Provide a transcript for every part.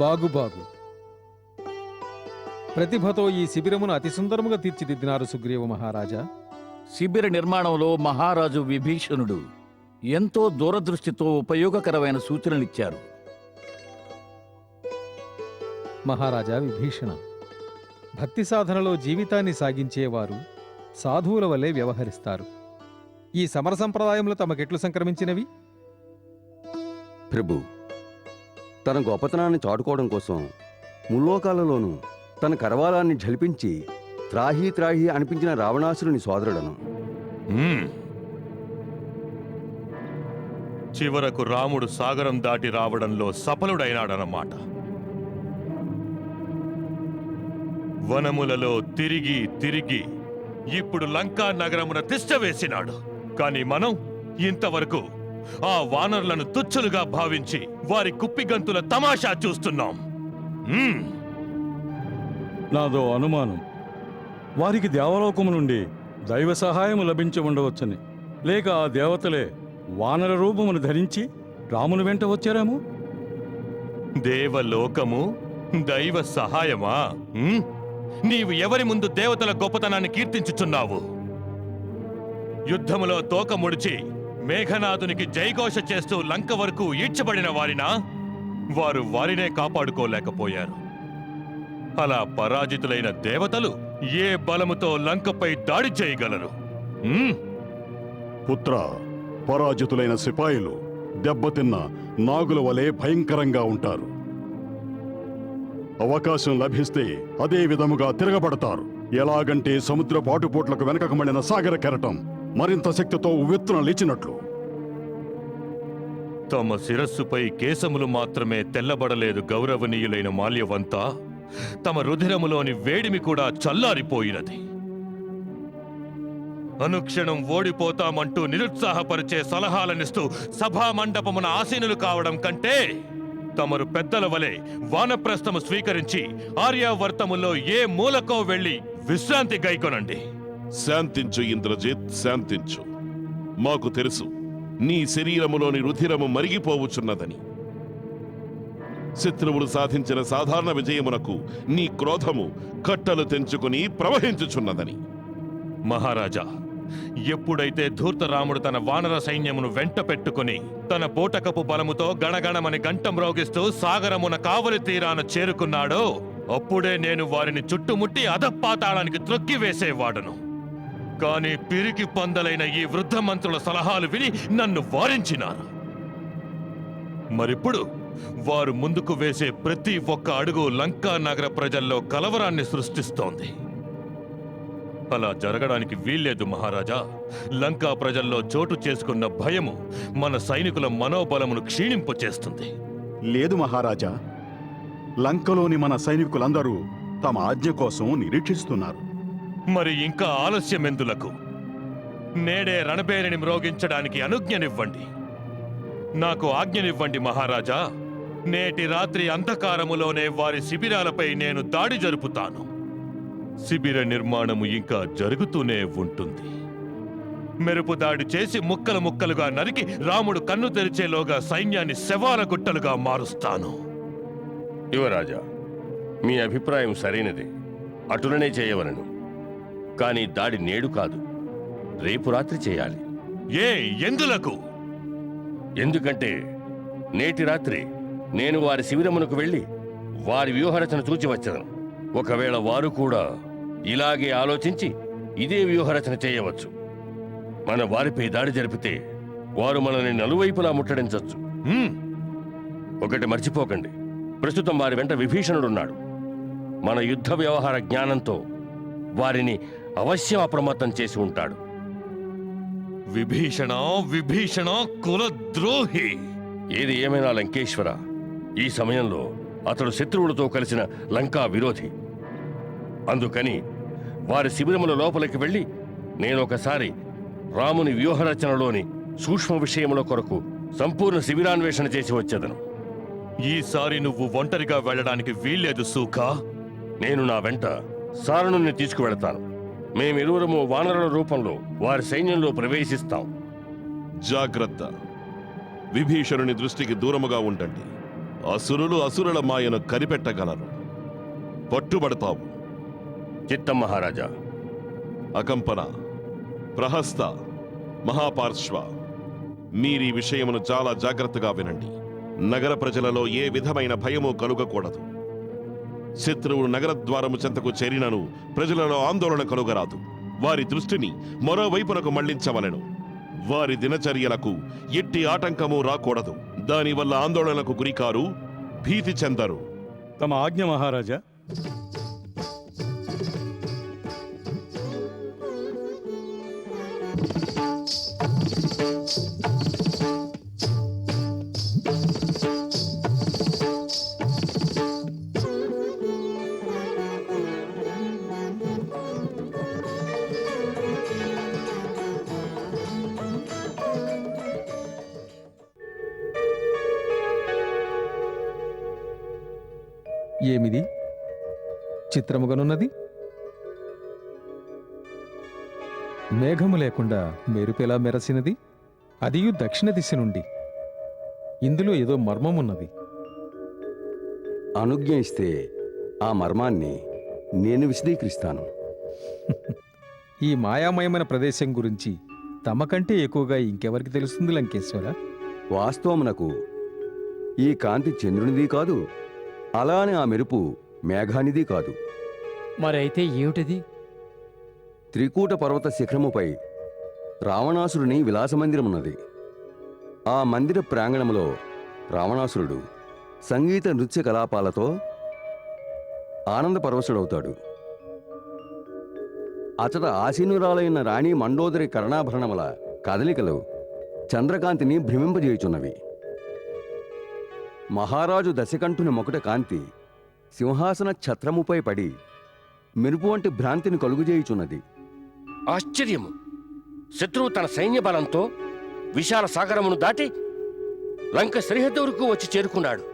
బాగు ప్రతిభతో ఈ శిబిరమును అతి సుందరముగా తీర్చిదిద్దినారు సుగ్రీవ మహారాజా. శిబిర నిర్మాణంలో మహారాజు విభీషణుడు ఎంతో దూరదృష్టితో ఉపయోగకరమైన సూచనలిచ్చారు. మహారాజా విభీషణ, భక్తి సాధనలో జీవితాన్ని సాగించేవారు సాధువుల వలె వ్యవహరిస్తారు. ఈ సమర సంప్రదాయములు తమకెట్లు సంక్రమించినవి? ప్రభు, తన గొప్పతనాన్ని చాటుకోవడం కోసం ముల్లోకాలలోనూ తన కరవాలాన్ని ఝలిపించి త్రాహి త్రాహి అనిపించిన రావణాసురుని సోదరుడను. చివరకు రాముడు సాగరం దాటి రావడంలో సఫలుడైనాడన్నమాట. వనములలో తిరిగి తిరిగి ఇప్పుడు లంకా నగరమున తిష్ట వేసినాడు. కాని మనం ఇంతవరకు ఆ వానరులను తుచ్చులుగా భావించి వారి కుప్పిగంతుల తమాషా చూస్తున్నాం. నాదో అనుమానం. వారికి దేవలోకము నుండి దైవ సహాయము లభించి ఉండవచ్చని, లేక ఆ దేవతలే వానర రూపమును ధరించి రాముని వెంట వచ్చారేమో. దేవలోకము దైవ సహాయమా? నీవు ఎవరి ముందు దేవతల గొప్పతనాన్ని కీర్తించుచున్నావు? యుద్ధములో తోక ముడిచి మేఘనాథునికి జైఘోష చేస్తూ లంక వరకు ఈడ్చబడిన వారినా? వారు వారినే కాపాడుకోలేకపోయారు. అలా పరాజితులైన దేవతలు ఏ బలముతో లంకపై దాడి చేయగలరు? పుత్ర, పరాజితులైన సిపాయిలు దెబ్బతిన్న నాగుల వలె భయంకరంగా ఉంటారు. అవకాశం లభిస్తే అదే విధముగా తిరగబడతారు. ఎలాగంటే సముద్ర పాటుపోట్లకు వెనకకు మళ్ళిన సాగర కెరటం మరింత శక్తితో ఉవ్వెత్తున లేచినట్లు. తమ శిరస్సుపై కేశములు మాత్రమే తెల్లబడలేదు గౌరవనీయులైన మాల్యవంతా, తమ రుధిరములోని వేడిమి కూడా చల్లారిపోయినది. అనుక్షణం ఓడిపోతామంటూ నిరుత్సాహపరిచే సలహాలనిస్తూ సభామండపమున ఆసీనులు కావడం కంటే తమరు పెద్దల వలె వానప్రస్థము స్వీకరించి ఆర్యావర్తములో ఏ మూలకో వెళ్లి విశ్రాంతి గైకొనండి. శాంతించు ఇంద్రజిత్, శాంతించు. మాకు తెలుసు నీ శరీరములోని రుధిరము మరిగిపోవుచున్నదని. శత్రువులు సాధించిన సాధారణ విజయమునకు నీ క్రోధము కట్టలు తెంచుకుని ప్రవహించుచున్నదని. మహారాజా, ఎప్పుడైతే ధూర్తరాముడు తన వానర సైన్యమును వెంట పెట్టుకుని తన బోటకపు బలముతో గణగణమని గంటం రోగిస్తూ సాగరమున కావలి తీరాన చేరుకున్నాడో అప్పుడే నేను వారిని చుట్టుముట్టి అధపాతాళానికి త్రొక్కివేసేవాడను. కాని పిరికి పందలైన ఈ వృద్ధ మంత్రుల సలహాలు విని నన్ను వారించినారు. మరిప్పుడు వారు ముందుకు వేసే ప్రతి ఒక్క అడుగు లంకా నగర ప్రజల్లో కలవరాన్ని సృష్టిస్తోంది. అలా జరగడానికి వీల్లేదు మహారాజా. లంకా ప్రజల్లో చోటు చేసుకున్న భయము మన సైనికుల మనోబలమును క్షీణింపచేస్తుంది. లేదు మహారాజా, లంకలోని మన సైనికులందరూ తమ ఆజ్ఞ కోసం నిరీక్షిస్తున్నారు. మరి ఇంకా ఆలస్యమెందులకు? నేడే రణబేరిని మ్రోగించడానికి అనుజ్ఞనివ్వండి. నాకు ఆజ్ఞనివ్వండి మహారాజా. నేటి రాత్రి అంధకారములోనే వారి శిబిరాలపై నేను దాడి జరుపుతాను. శిబిర నిర్మాణము ఇంకా జరుగుతూనే ఉంటుంది. మెరుపు దాడి చేసి ముక్కలు ముక్కలుగా నరికి రాముడు కన్ను తెరిచేలోగా సైన్యాన్ని శవాల గుట్టలుగా మారుస్తాను. యువరాజా, మీ అభిప్రాయం సరైనదే. అటులనే చేయవలను. కానీ దాడి నేడు కాదు, రేపు రాత్రి చేయాలి. ఎందులకు? ఎందుకంటే నేటి రాత్రి నేను వారి శిబిరమునకు వెళ్ళి వారి వ్యూహరచన చూచి వచ్చాను. ఒకవేళ వారు కూడా ఇలాగే ఆలోచించి ఇదే వ్యూహరచన చేయవచ్చు. మన వారిపై దాడి జరిపితే వారు మనల్ని నలువైపులా ముట్టడించవచ్చు. ఒకటి మర్చిపోకండి, ప్రస్తుతం వారి వెంట విభీషణుడున్నాడు. మన యుద్ధ వ్యవహార జ్ఞానంతో వారిని అవశ్యం అప్రమత్తం చేసి ఉంటాడు. విభీషణ విభీషణ కులద్రోహి! ఏది ఏమైనా లంకేశ్వర, ఈ సమయంలో అతడు శత్రువులతో కలిసిన లంకా విరోధి. అందుకని వారి శిబిరముల లోపలికి వెళ్ళి నేనొకసారి రాముని వ్యూహరచనలోని సూక్ష్మ విషయముల కొరకు సంపూర్ణ శిబిరాన్వేషణ చేసి వచ్చేదను. ఈసారి నువ్వు ఒంటరిగా వెళ్ళడానికి వీల్లేదు సూఖా. నేను నా వెంట సారణుని తీసుకువెళతాను. మేమిరువురము వానరుల రూపంలో వారి సైన్యంలో ప్రవేశిస్తాం. జాగ్రత్త, విభీషణుని దృష్టికి దూరముగా ఉండండి. అసురులు అసురుల మాయను కనిపెట్టగలరు. పట్టుబడతావు. చిత్తం మహారాజా. అకంపన, ప్రహస్త, మహాపార్శ్వ, మీరీ విషయమును చాలా జాగ్రత్తగా వినండి. నగర ప్రజలలో ఏ విధమైన భయము కలుగకూడదు. శత్రువులు నగరద్వారము చెంతకు చేరినను ప్రజలలో ఆందోళన కలుగరాదు. వారి దృష్టిని మరోవైపునకు మళ్లించవలెను. వారి దినచర్యలకు ఎట్టి ఆటంకము రాకూడదు. దానివల్ల ఆందోళనకు గురికారు, భీతి చెందరు. తమ ఆజ్ఞ మహారాజా. ఏమిది చిత్రముగనున్నది? మేఘము లేకుండా మెరుపెలా మెరసినది, అదియు దక్షిణ దిశ నుండి. ఇందులో ఏదో మర్మమున్నది. అనుజ్ఞ ఇస్తే ఆ మర్మాన్ని నేను విశదీకరిస్తాను. ఈ మాయామయమైన ప్రదేశం గురించి తమకంటే ఎక్కువగా ఇంకెవరికి తెలుస్తుంది లంకేశ్వర? వాస్తవమునకు ఈ కాంతి చంద్రునిది కాదు, అలానే ఆ మెరుపు మేఘానిది కాదు. మరైతే ఏమిటిది? త్రికూట పర్వత శిఖరముపై రావణాసురుని విలాసమందిరమున్నది. ఆ మందిర ప్రాంగణములో రావణాసురుడు సంగీత నృత్య కలాపాలతో ఆనందపరవశుడవుతాడు. అతడ ఆసీనురాలైన రాణి మండోదరి కర్ణాభరణముల కదలికలు చంద్రకాంతిని భ్రమింపజేయుచున్నవి. మహారాజు దశకంఠుని మొకట కాంతి సింహాసన ఛత్రముపై పడి మెరుపు వంటి భ్రాంతిని కలుగుజేయుచున్నది. ఆశ్చర్యము! శత్రువు తన సైన్య బలంతో విశాల సాగరమును దాటి లంక సరిహద్దు వరకు వచ్చి చేరుకున్నాడు.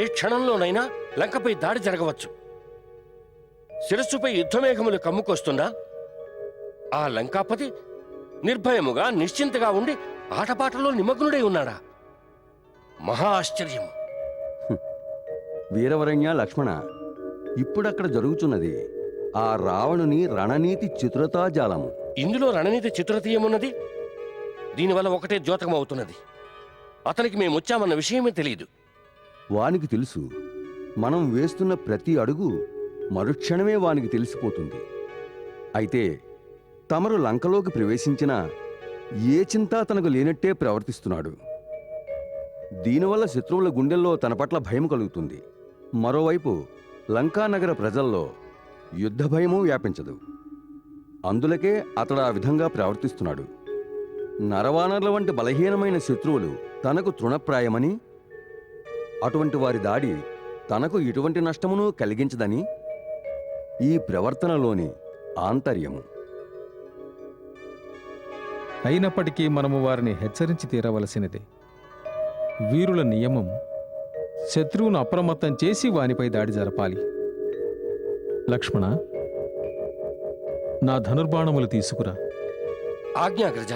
ఏ క్షణంలోనైనా లంకపై దాడి జరగవచ్చు. శిరస్సుపై యుద్ధమేఘములు కమ్ముకొస్తున్నా ఆ లంకాపతి నిర్భయముగా నిశ్చింతగా ఉండి ఆటపాటలో నిమగ్నుడై ఉన్నాడా? మహా ఆశ్చర్యము! వీరవరణ్య లక్ష్మణ, ఇప్పుడక్కడ జరుగుతున్నది ఆ రావణుని రణనీతి చతురతాజాలము. ఇందులో రణనీతి చిత్రతీయమున్నది. దీనివల్ల ఒకటే ద్యోతకమవుతున్నది. అతనికి మేమొచ్చామన్న విషయమే తెలియదు. వానికి తెలుసు, మనం వేస్తున్న ప్రతి అడుగు మరుక్షణమే వానికి తెలిసిపోతుంది. అయితే తమరు లంకలోకి ప్రవేశించినా ఏ చింత తనకు లేనట్టే ప్రవర్తిస్తున్నాడు. దీనివల్ల శత్రువుల గుండెల్లో తన పట్ల భయం కలుగుతుంది. మరోవైపు లంకానగర ప్రజల్లో యుద్ధ భయమూ వ్యాపించదు. అందులకే అతడు ఆ విధంగా ప్రవర్తిస్తున్నాడు. నరవానరుల వంటి బలహీనమైన శత్రువులు తనకు తృణప్రాయమని, అటువంటి వారి దాడి తనకు ఎటువంటి నష్టమును కలిగించదని ఈ ప్రవర్తనలోని ఆంతర్యము. అయినప్పటికీ మనము వారిని హెచ్చరించి తీరవలసినదే. వీరుల నియమం శత్రువును అప్రమత్తం చేసి వానిపై దాడి జరపాలి. లక్ష్మణ, నా ధనుర్బాణములు తీసుకురా. ఆజ్ఞాగ్రజ.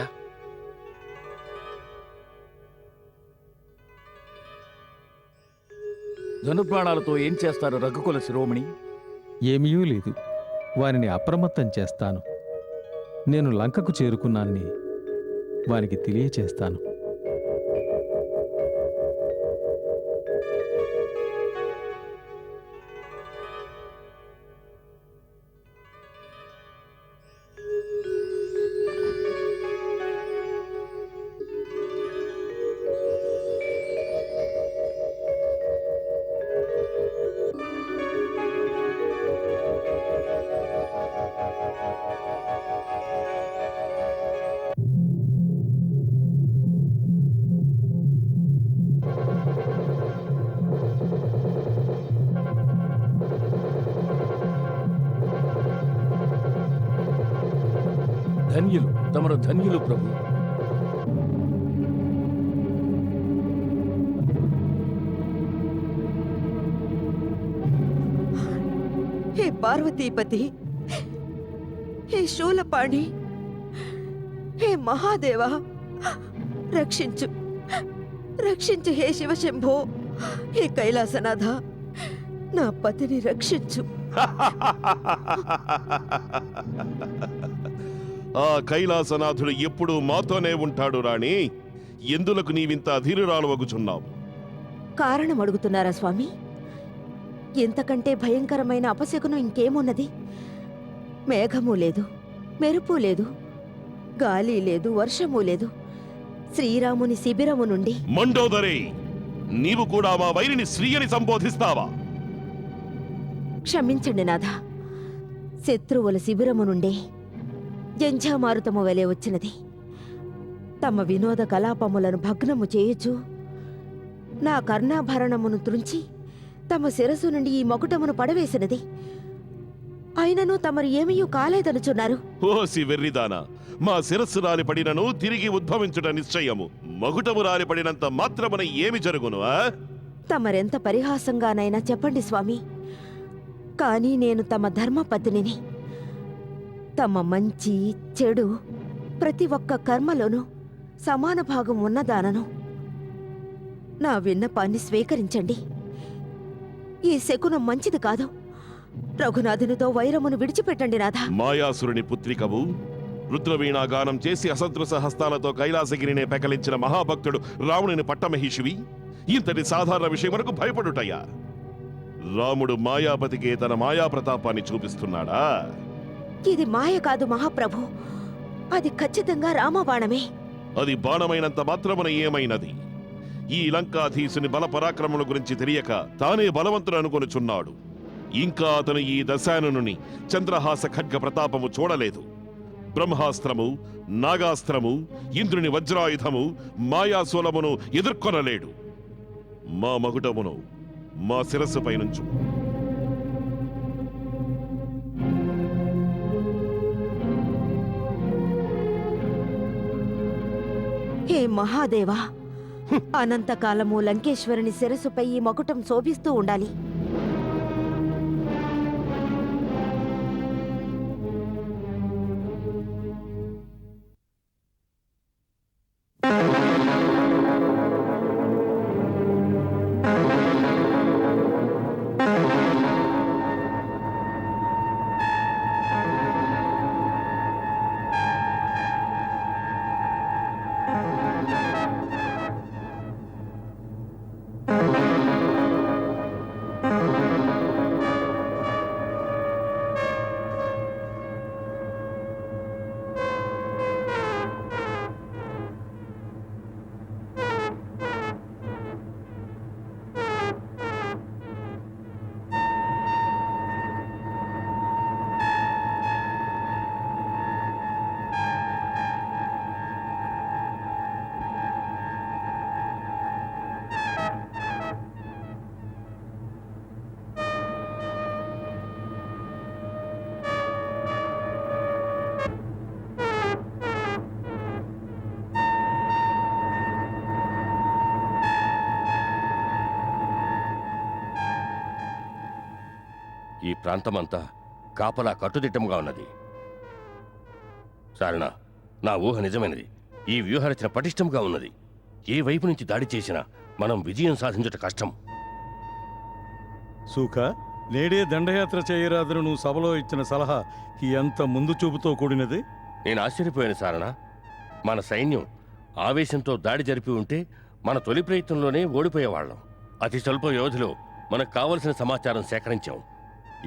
ధనుర్బాణాలతో ఏం చేస్తారు రఘుకుల శిరోమణి? ఏమీయూ లేదు, వారిని అప్రమత్తం చేస్తాను. నేను లంకకు చేరుకున్నానని వారికి తెలియచేస్తాను. ధన్యులు, తమరు ధన్యులు ప్రభు. హే పార్వతీపతి, హే శూలపాణి, హే మహాదేవ, రక్షించు, రక్షించు హే శివశంభో, హే కైలాసనాథ, నా పతిని రక్షించు. ఆ కైలాసనాథుడు ఎప్పుడూ మాతోనే ఉంటాడు రాణి. ఎందులకు నీవింత అధీరురాలు వగుచున్నావు? కారణం అడుగుతున్నారా స్వామి? ఇంతకంటే భయంకరమైన అపశకునం ఇంకేమున్నది? మేఘము లేదు, మెరుపు లేదు, గాలి లేదు, వర్షము లేదు. శ్రీరాముని శిబిరము నుండి మండోదరి, నీవు కూడా మా వైరిని శ్రీ అని సంబోధిస్తావా? క్షమించండి నాథ. శత్రువుల శిబిరము నుండే జంఝామారుతము వలె వచ్చినది. తమ వినోద కలాపములను భగ్నము చేయుచు నా కర్ణాభరణమును త్రుంచి తమ శిరస్సు నుండి ఈ మకుటమును పడవేసినది. అయినను తమరు ఏమీ కాలేదనుచున్నారు. ఓసి వెర్రిదానా, మా శిరస్సు రాలిపడినను తిరిగి ఉద్భవించుట నిశ్చయము. మగుటము రాలిపడినంత మాత్రమున ఏమి జరుగును? తమరెంత పరిహాసంగానైనా చెప్పండి స్వామి, కానీ నేను తమ ధర్మపత్నిని. తమ మంచి చెడు ప్రతి ఒక్క కర్మలోనూ సమాన భాగం ఉన్నదానను. నా విన్నపాన్ని స్వీకరించండి. ఈ శకునం మంచిది కాదు. రఘునాథునితో వైరమును విడిచిపెట్టండి నాథ. మాయాసురుని పుత్రికవు, రుద్రవీణాగానం చేసి అసదృశ హస్తాలతో కైలాసగిరినే పెకలించిన మహాభక్తుడు రావణుని పట్టమహిషివి ఇంతటి సాధారణ విషయమునకు భయపడుటయ్యా? రాముడు మాయాపతికే తన మాయా ప్రతాపాన్ని చూపిస్తున్నాడా? ఇది మాయ కాదు మహాప్రభు, అది ఖచ్చితంగా రామబాణమే. అది బాణమైనంత మాత్రమున ఏమైనది? ఈ లంకాధీసుని బల పరాక్రమముల గురించి తెలియక తానే బలవంతుడు అనుకొనుచున్నాడు. ఇంకా అతను ఈ దశాననుని చంద్రహాస ఖడ్గ ప్రతాపము చూడలేదు. బ్రహ్మాస్త్రము, నాగాస్త్రము, ఇంద్రుని వజ్రాయుధము, మాయాశూలమును ఎదుర్కొనలేడు. మా మగుటమును మా శిరస్సుపై నుంచు. హే మహాదేవా, అనంతకాలము లంకేశ్వరుని శిరస్సుపై ఈ మకుటం శోభిస్తూ ఉండాలి. ఈ ప్రాంతమంతా కాపలా కట్టుదిట్టంగా ఉన్నది. సారణ, నా ఊహ నిజమైనది. ఈ వ్యూహరచన పటిష్టంగా ఉన్నది. ఏ వైపు నుంచి దాడి చేసినా మనం విజయం సాధించుట కష్టం. సూక, నేడే దండయాత్ర చేయరాదని నువ్వు సభలో ఇచ్చిన సలహా ఎంత ముందు చూపుతో కూడినది. నేను ఆశ్చర్యపోయాను సారణ. మన సైన్యం ఆవేశంతో దాడి జరిపి ఉంటే మన తొలి ప్రయత్నంలోనే ఓడిపోయేవాళ్ళం. అతి స్వల్ప వ్యవధిలో మనకు కావలసిన సమాచారం సేకరించాం.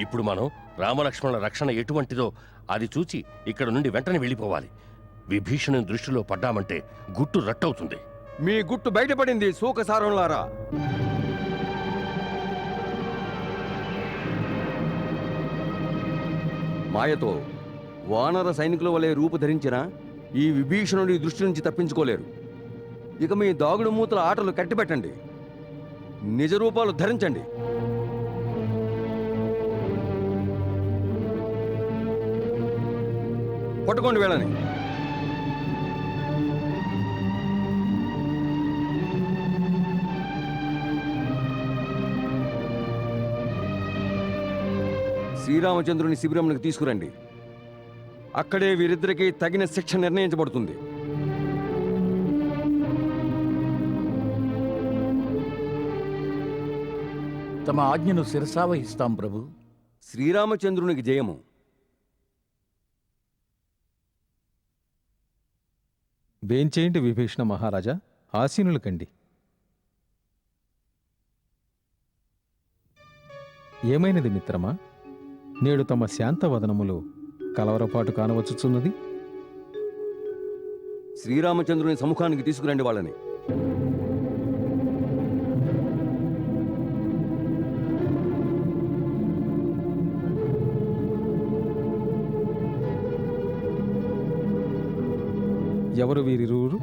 ఇప్పుడు మనం రామలక్ష్మణుల రక్షణ ఎటువంటిదో అది చూచి ఇక్కడ నుండి వెంటనే వెళ్ళిపోవాలి. విభీషణుని దృష్టిలో పడ్డామంటే గుట్టు రట్టవుతుంది. మీ గుట్టు బయటపడింది సూకసారంలారా. మాయతో వానర సైనికుల వలె రూపుధరించిన ఈ విభీషణుడి దృష్టి నుంచి తప్పించుకోలేరు. ఇక మీ దాగుడు మూతల ఆటలు కట్టిపెట్టండి, నిజ రూపాలు ధరించండి. పట్టుకోండి వేళని. శ్రీరామచంద్రుని శిబిరంలోకి తీసుకురండి. అక్కడే వీరిద్దరికీ తగిన శిక్ష నిర్ణయించబడుతుంది. తమ ఆజ్ఞను శిరసావహిస్తాం ప్రభు. శ్రీరామచంద్రునికి జయము. వేంచేయండి విభీషణ మహారాజా, ఆసీనులు కండి. ఏమైనది మిత్రమా? నేడు తమ శాంతవదనములో కలవరపాటు కానవచ్చుచున్నది. శ్రీరామచంద్రుని సముఖానికి తీసుకురండి వాళ్ళని. ఎవరు వీరిరువురు?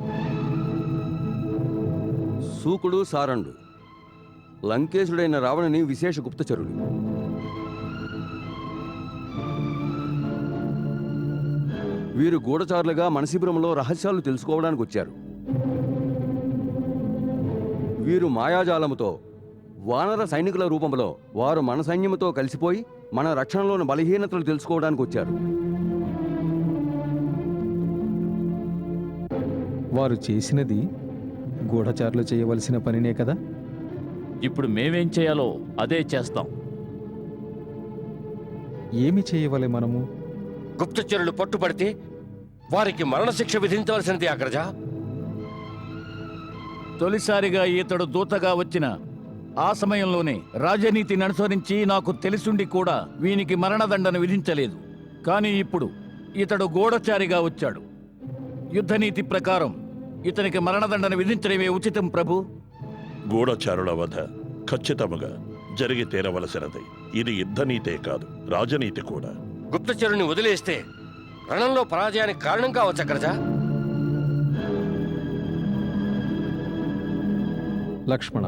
సూకుడు సారండు, లంకేశుడైన రావణుని విశేష గుప్తచరుడు. వీరు గూఢచారులుగా మనసిపురంలో రహస్యాలు తెలుసుకోవడానికి వచ్చారు. వీరు మాయాజాలముతో వానర సైనికుల రూపంలో వారు మన సైన్యముతో కలిసిపోయి మన రక్షణలోని బలహీనతలు తెలుసుకోవడానికి వచ్చారు. వారు చేసినది గూఢచారులు చేయవలసిన పనినే కదా. ఇప్పుడు మేమేం చేయాలో అదే చేస్తాం. ఏమి చేయవలె మనము? గుప్తచరులు పట్టుబడితే వారికి మరణశిక్ష విధించవలసినది అగ్రజ. తొలిసారిగా ఇతడు దూతగా వచ్చిన ఆ సమయంలోనే రాజనీతిని అనుసరించి నాకు తెలిసుండి కూడా వీనికి మరణదండను విధించలేదు. కానీ ఇప్పుడు ఇతడు గూఢచారిగా వచ్చాడు. యుద్ధనీతి ప్రకారం ఇతనికి మరణదండను విధించడమే ఉచితం ప్రభు. గూఢచారుల వధ ఖచ్చితముగా జరిగి తీరవలసినది. ఇది యుద్ధనీతే కాదు, రాజనీతి కూడా. గుప్తచరుని వదిలేస్తే రణంలో పరాజయానికి కారణం కావచ్చు అగ్రజ. లక్ష్మణ,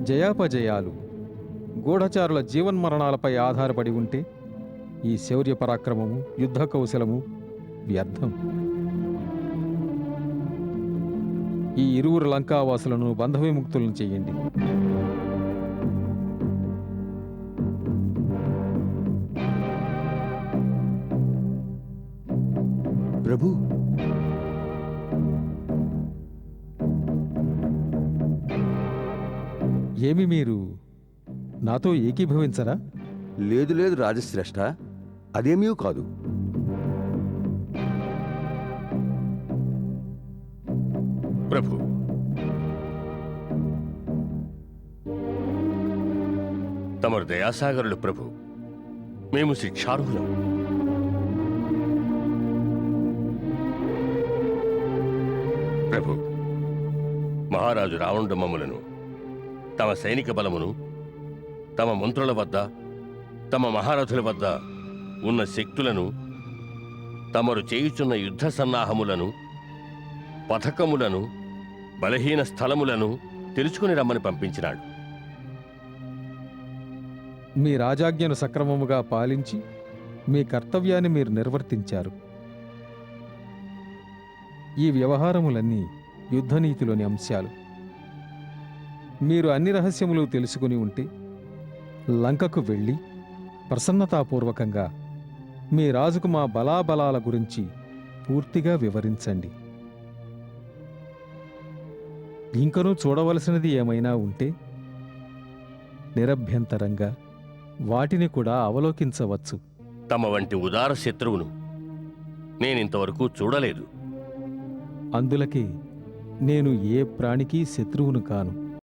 జయాపజయాలు గూఢచారుల జీవన్మరణాలపై ఆధారపడి ఉంటే ఈ శౌర్య పరాక్రమము, యుద్ధ కౌశలము వ్యర్థం. ఈ ఇరువురు లంకావాసులను బంధవిముక్తులను చెయ్యండి. ప్రభు, ఏమి మీరు నాతో ఏకీభవించరా? లేదు లేదు రాజశ్రేష్ఠ, అదేమీ కాదు. ప్రభు, తమరు దయాసాగరులు ప్రభు. మేము శిక్షార్హులం. ప్రభు, మహారాజు రావణుడు మమ్ములను, తమ సైనిక బలమును, తమ మంత్రుల వద్ద, తమ మహారథుల వద్ద ఉన్న శక్తులను, తమరు చేయుచున్న యుద్ధ సన్నాహములను, పథకములను, బలహీన స్థలములను తెలుసుకుని రమ్మని పంపించినాడు. మీ రాజాజ్ఞను సక్రమముగా పాలించి మీ కర్తవ్యాన్ని మీరు నిర్వర్తించారు. ఈ వ్యవహారములన్నీ యుద్ధనీతిలోని అంశాలు. మీరు అన్ని రహస్యములు తెలుసుకుని ఉంటే లంకకు వెళ్ళి ప్రసన్నతాపూర్వకంగా మీ రాజుకు మా బలాబలాల గురించి పూర్తిగా వివరించండి. ఇంకనూ చూడవలసినది ఏమైనా ఉంటే నిరభ్యంతరంగా వాటిని కూడా అవలోకించవచ్చు. తమ వంటి ఉదార శత్రువును నేనింతవరకు చూడలేదు. అందులకే నేను ఏ ప్రాణికి శత్రువును కాను.